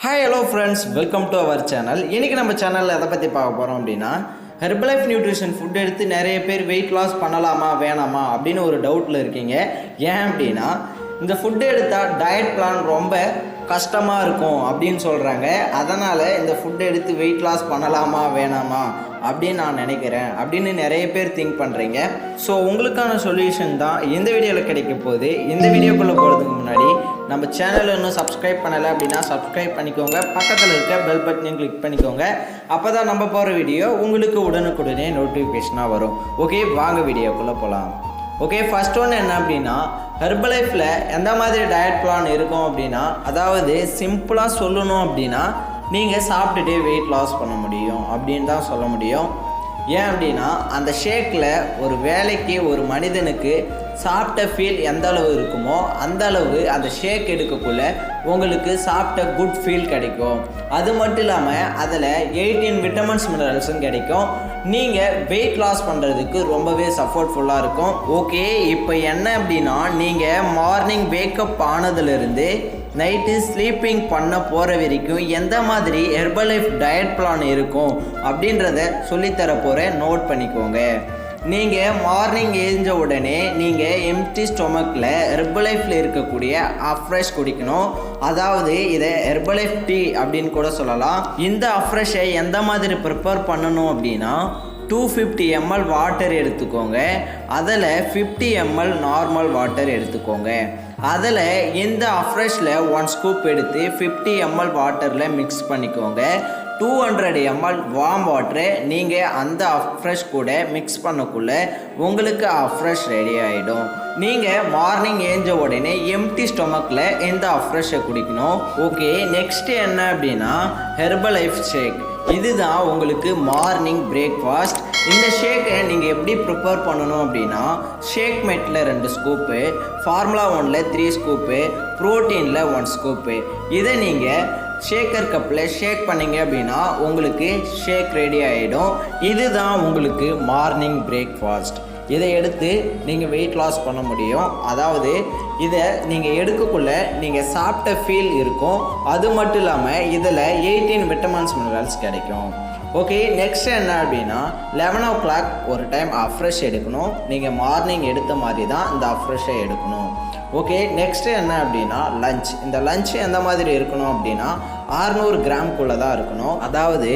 Hi hello friends, welcome to our channel. இன்றைக்கி நம்ம சேனலில் எதை பற்றி பார்க்க போகிறோம் அப்படின்னா, ஹெர்பலைஃப் நியூட்ரிஷன் ஃபுட் எடுத்து நிறைய பேர் வெயிட் லாஸ் பண்ணலாமா வேணாமா அப்படின்னு ஒரு டவுட்டில் இருக்கீங்க. ஏன் அப்படின்னா, இந்த ஃபுட்டு எடுத்தால் டயட் பிளான் ரொம்ப கஷ்டமாக இருக்கும் அப்படின்னு சொல்கிறாங்க. அதனால் இந்த ஃபுட்டு எடுத்து வெயிட் லாஸ் பண்ணலாமா வேணாமா அப்படின்னு நான் நினைக்கிறேன் அப்படின்னு நிறைய பேர் திங்க் பண்ணுறீங்க. ஸோ உங்களுக்கான சொல்யூஷன் தான் இந்த வீடியோவில் கிடைக்க போகுது. இந்த வீடியோக்குள்ளே போகிறதுக்கு முன்னாடி நம்ம சேனலை இன்னும் சப்ஸ்கிரைப் பண்ணலை அப்படின்னா சப்ஸ்கிரைப் பண்ணிக்கோங்க. பக்கத்தில் இருக்க பெல் பட்டனையும் கிளிக் பண்ணிக்கோங்க. அப்போ தான் நம்ம போகிற வீடியோ உங்களுக்கு உடனுக்குடனே நோட்டிஃபிகேஷனாக வரும். ஓகே, வாங்க வீடியோக்குள்ளே போகலாம். ஓகே, ஃபர்ஸ்ட் ஒன்று என்ன அப்படின்னா, ஹெர்பலைஃப்பில் எந்த மாதிரி டயட் பிளான் இருக்கும் அப்படின்னா, அதாவது சிம்பிளாக சொல்லணும் அப்படின்னா, நீங்கள் சாப்பிட்டுட்டே வெயிட் லாஸ் பண்ண முடியும் அப்படின்னு தான் சொல்ல முடியும். ஏன் அப்படின்னா, அந்த ஷேக்கில் ஒரு வேலைக்கு ஒரு மனிதனுக்கு சாப்பிட்ட ஃபீல் எந்த அளவு இருக்குமோ அந்த அளவு அந்த ஷேக் எடுக்கக்குள்ள உங்களுக்கு சாப்பிட்ட குட் ஃபீல் கிடைக்கும். அது மட்டும் இல்லாமல் அதில் 18 விட்டமின்ஸ் மினரல்ஸும் கிடைக்கும். நீங்கள் வெயிட் லாஸ் பண்ணுறதுக்கு ரொம்பவே சப்போர்ட்ஃபுல்லாக இருக்கும். ஓகே, இப்போ என்ன அப்படின்னா, நீங்கள் மார்னிங் வேக்கப் ஆனதுலேருந்து நைட்டு ஸ்லீப்பிங் பண்ண போகிற வரைக்கும் எந்த மாதிரி ஹெர்பலைஃப் டயட் பிளான் இருக்கும் அப்படின்றத சொல்லித்தர போகிறேன். நோட் பண்ணிக்கோங்க. நீங்கள் மார்னிங் எழுந்த உடனே நீங்கள் எம்டி ஸ்டொமக்கில் ஹெர்பலைஃப்பில் இருக்கக்கூடிய அஃப்ரெஷ் குடிக்கணும். அதாவது இதை ஹெர்பலைஃப் டீ அப்படின்னு கூட சொல்லலாம். இந்த அஃப்ரெஷை எந்த மாதிரி ப்ரிப்பேர் பண்ணணும் அப்படின்னா, 250 ml வாட்டர் எடுத்துக்கோங்க. அதில் 50 ml நார்மல் வாட்டர் எடுத்துக்கோங்க. அதில் இந்த அஃப்ரெஷில் 1 ஸ்கூப் எடுத்து 50 ml வாட்டரில் மிக்ஸ் பண்ணிக்கோங்க. 200 ml வார்ம் வாட்டரை நீங்கள் அந்த அஃப்ரெஷ் கூட மிக்ஸ் பண்ணக்குள்ள உங்களுக்கு அஃப்ரெஷ் ரெடி ஆகிடும். நீங்கள் மார்னிங் ஏஞ்ச உடனே எம்டி ஸ்டொமக்கில் இந்த அஃப்ரெஷை குடிக்கணும். ஓகே, நெக்ஸ்ட் என்ன அப்படின்னா, ஹெர்பலைஃப் ஷேக். இதுதான் உங்களுக்கு மார்னிங் பிரேக்ஃபாஸ்ட். இந்த ஷேக்கை நீங்கள் எப்படி ப்ரிப்பேர் பண்ணணும் அப்படின்னா, ஷேக் மெட்டில் 2 ஸ்கூப்பு, ஃபார்முலா 1ல் 3 ஸ்கூப்பு, ப்ரோட்டீனில் 1 ஸ்கூப்பு. இதை நீங்கள் ஷேக்கர் கப்பில் ஷேக் பண்ணிங்க அப்படின்னா உங்களுக்கு ஷேக் ரெடி ஆகிடும். இதுதான் உங்களுக்கு மார்னிங் பிரேக்ஃபாஸ்ட். இதை எடுத்து நீங்கள் வெயிட் லாஸ் பண்ண முடியும். அதாவது இதை நீங்கள் எடுக்கக்குள்ள நீங்கள் சாப்பிட்ட ஃபீல் இருக்கும். அது மட்டும் இல்லாமல் இதில் 18 விட்டமின்ஸ் மினரல்ஸ் கிடைக்கும். ஓகே, நெக்ஸ்ட் என்ன அப்படின்னா, 11 o'clock ஒரு டைம் அஃப்ரெஷ் எடுக்கணும். நீங்கள் மார்னிங் எடுத்த மாதிரி தான் இந்த அஃப்ரெஷ்ஷை எடுக்கணும். ஓகே, நெக்ஸ்ட்டு என்ன அப்படின்னா, லஞ்ச். இந்த லஞ்ச் எந்த மாதிரி இருக்கணும் அப்படின்னா, 600 கிராம்குள்ளே தான் இருக்கணும். அதாவது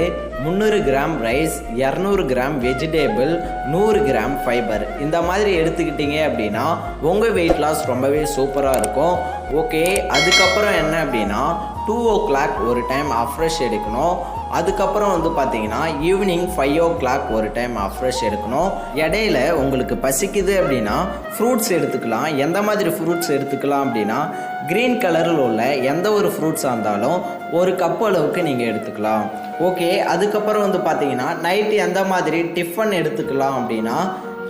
300 gram rice, 200 gram vegetable, 100 gram fibre. இந்த மாதிரி எடுத்துக்கிட்டீங்க அப்படின்னா உங்கள் வெயிட் லாஸ் ரொம்பவே சூப்பராக இருக்கும். ஓகே, அதுக்கப்புறம் என்ன அப்படின்னா, 2 o'clock ஒரு டைம் அஃப்ரெஷ் எடுக்கணும். அதுக்கப்புறம் பார்த்தீங்கன்னா ஈவினிங் 5 o'clock ஒரு டைம் அஃப்ரெஷ் எடுக்கணும். இடையில உங்களுக்கு பசிக்குது அப்படின்னா ஃப்ரூட்ஸ் எடுத்துக்கலாம். எந்த மாதிரி ஃப்ரூட்ஸ் எடுத்துக்கலாம் அப்படின்னா, க்ரீன் கலரில் உள்ள எந்த ஒரு ஃப்ரூட்ஸாக இருந்தாலும் ஒரு கப் அளவுக்கு நீங்கள் எடுத்துக்கலாம். ஓகே, அதுக்கப்புறம் பார்த்தீங்கன்னா நைட்டு எந்த மாதிரி டிஃபன் எடுத்துக்கலாம் அப்படின்னா,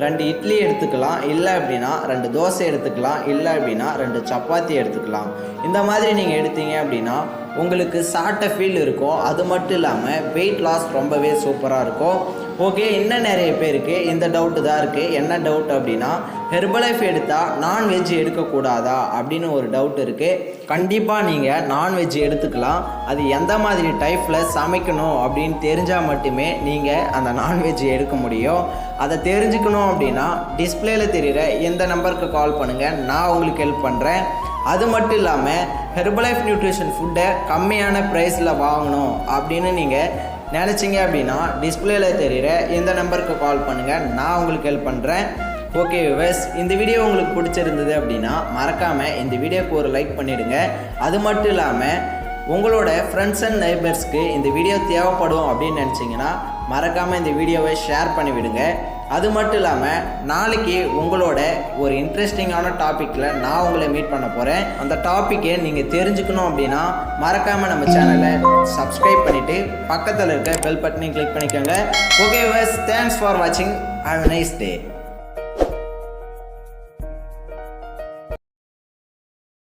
2 இட்லி எடுத்துக்கலாம், இல்லை அப்படின்னா 2 தோசை எடுத்துக்கலாம், இல்லை அப்படின்னா 2 சப்பாத்தி எடுத்துக்கலாம். இந்த மாதிரி நீங்கள் எடுத்தீங்க அப்படின்னா உங்களுக்கு சாப்பிட்ட ஃபீல் இருக்கும். அது மட்டும் இல்லாமல் வெயிட் லாஸ் ரொம்பவே சூப்பராக இருக்கும். ஓகே, இன்னும் நிறைய பேருக்கு இந்த டவுட்டு தான் இருக்குது. என்ன டவுட் அப்படின்னா, ஹெர்பலைஃப் எடுத்தால் நான்வெஜ் எடுக்கக்கூடாதா அப்படின்னு ஒரு டவுட் இருக்குது. கண்டிப்பாக நீங்கள் நான்வெஜ் எடுத்துக்கலாம். அது எந்த மாதிரி டைப்பில் சமைக்கணும் அப்படின்னு தெரிஞ்சால் மட்டுமே நீங்கள் அந்த நான்வெஜ் எடுக்க முடியும். அதை தெரிஞ்சுக்கணும் அப்படின்னா டிஸ்பிளேயில் தெரிகிற எந்த நம்பருக்கு கால் பண்ணுங்கள், நான் உங்களுக்கு ஹெல்ப் பண்ணுறேன். அது மட்டும் இல்லாமல் ஹெர்பலைஃப் நியூட்ரிஷன் ஃபுட்டை கம்மியான ப்ரைஸில் வாங்கணும் அப்படின்னு நீங்கள் நினச்சிங்க அப்படின்னா டிஸ்பிளேயில் தெரிகிற இந்த நம்பருக்கு கால் பண்ணுங்கள், நான் உங்களுக்கு ஹெல்ப் பண்ணுறேன். ஓகே வியூவர்ஸ், இந்த வீடியோ உங்களுக்கு பிடிச்சிருந்தது அப்படின்னா மறக்காமல் இந்த வீடியோக்கு ஒரு லைக் பண்ணிவிடுங்க. அது மட்டும் இல்லாமல் உங்களோட ஃப்ரெண்ட்ஸ் அண்ட் நெய்பர்ஸ்க்கு இந்த வீடியோ தேவைப்படும் அப்படின்னு நினச்சிங்கன்னா மறக்காமல் இந்த வீடியோவை ஷேர் பண்ணிவிடுங்க. அது மட்டும் இல்லாமல் நாளைக்கு உங்களோட ஒரு இன்ட்ரெஸ்டிங்கான டாப்பிக்கில் நான் உங்களை மீட் பண்ண போகிறேன். அந்த டாப்பிக்கை நீங்கள் தெரிஞ்சுக்கணும் அப்படின்னா மறக்காமல் நம்ம சேனலை சப்ஸ்கிரைப் பண்ணிவிட்டு பக்கத்தில் இருக்க பெல் பட்டனையும் கிளிக் பண்ணிக்கோங்க. ஓகே வியூவர்ஸ், தேங்க்ஸ் ஃபார் வாட்சிங். Have a nice day.